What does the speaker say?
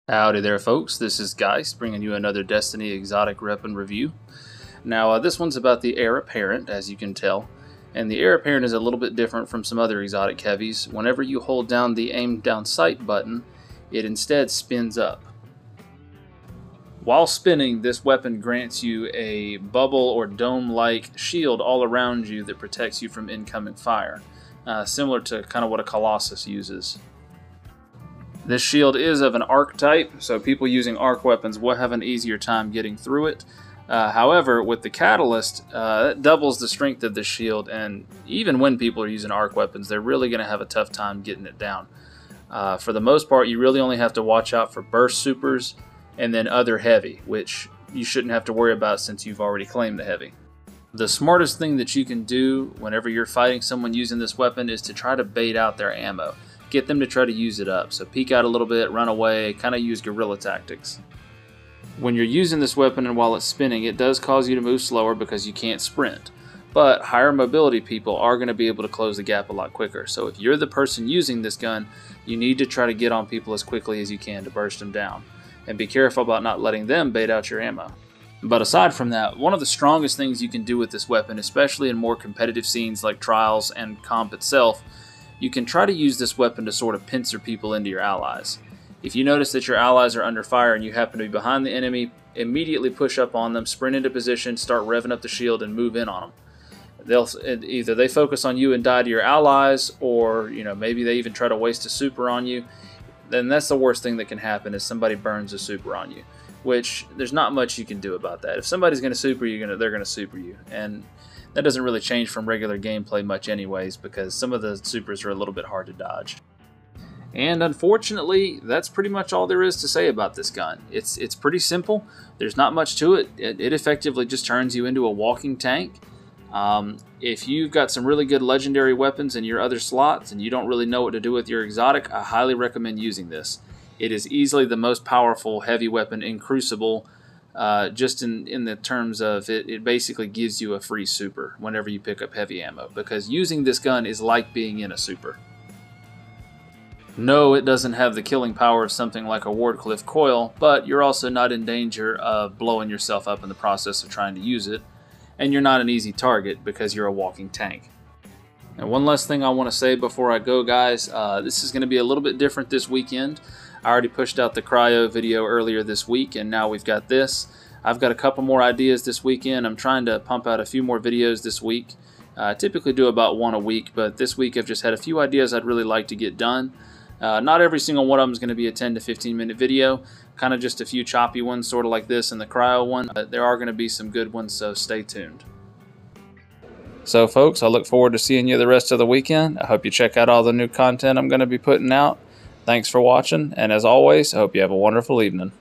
Howdy there, folks. This is Geist bringing you another Destiny exotic weapon review. Now, this one's about the Heir Apparent, as you can tell. And the Heir Apparent is a little bit different from some other exotic heavies. Whenever you hold down the aim down sight button, it instead spins up. While spinning, this weapon grants you a bubble or dome-like shield all around you that protects you from incoming fire, similar to kind of what a Colossus uses. This shield is of an arc type, so people using arc weapons will have an easier time getting through it. However, with the catalyst, it doubles the strength of the shield, and even when people are using arc weapons, they're really going to have a tough time getting it down. For the most part, you really only have to watch out for burst supers and then other heavy, which you shouldn't have to worry about since you've already claimed the heavy. The smartest thing that you can do whenever you're fighting someone using this weapon is to try to bait out their ammo. Get them to try to use it up. So peek out a little bit, run away, kind of use guerrilla tactics. When you're using this weapon and while it's spinning, it does cause you to move slower because you can't sprint. But higher mobility people are going to be able to close the gap a lot quicker. So if you're the person using this gun, you need to try to get on people as quickly as you can to burst them down. And be careful about not letting them bait out your ammo. But aside from that, one of the strongest things you can do with this weapon, especially in more competitive scenes like trials and comp itself, you can try to use this weapon to sort of pincer people into your allies. If you notice that your allies are under fire and you happen to be behind the enemy, immediately push up on them, sprint into position, start revving up the shield, and move in on them. Either they focus on you and die to your allies, or maybe they even try to waste a super on you. Then that's the worst thing that can happen, is somebody burns a super on you, which there's not much you can do about that. If somebody's going to super you, they're going to super you, and that doesn't really change from regular gameplay much anyways, because some of the supers are a little bit hard to dodge. And unfortunately, that's pretty much all there is to say about this gun. It's pretty simple. There's not much to it. It effectively just turns you into a walking tank. If you've got some really good legendary weapons in your other slots and you don't really know what to do with your exotic, I highly recommend using this. It is easily the most powerful heavy weapon in Crucible. Just in the terms of it basically gives you a free super whenever you pick up heavy ammo, because using this gun is like being in a super. No, it doesn't have the killing power of something like a Wardcliffe coil, but you're also not in danger of blowing yourself up in the process of trying to use it, and you're not an easy target because you're a walking tank. And one last thing I want to say before I go, guys, this is going to be a little bit different this weekend. I already pushed out the cryo video earlier this week, and now we've got this. I've got a couple more ideas this weekend. I'm trying to pump out a few more videos this week. I typically do about one a week, but this week I've just had a few ideas I'd really like to get done. Not every single one of them is going to be a 10 to 15 minute video, kind of just a few choppy ones, sort of like this and the cryo one. But there are going to be some good ones, so stay tuned. So folks, I look forward to seeing you the rest of the weekend. I hope you check out all the new content I'm going to be putting out. Thanks for watching, and as always, I hope you have a wonderful evening.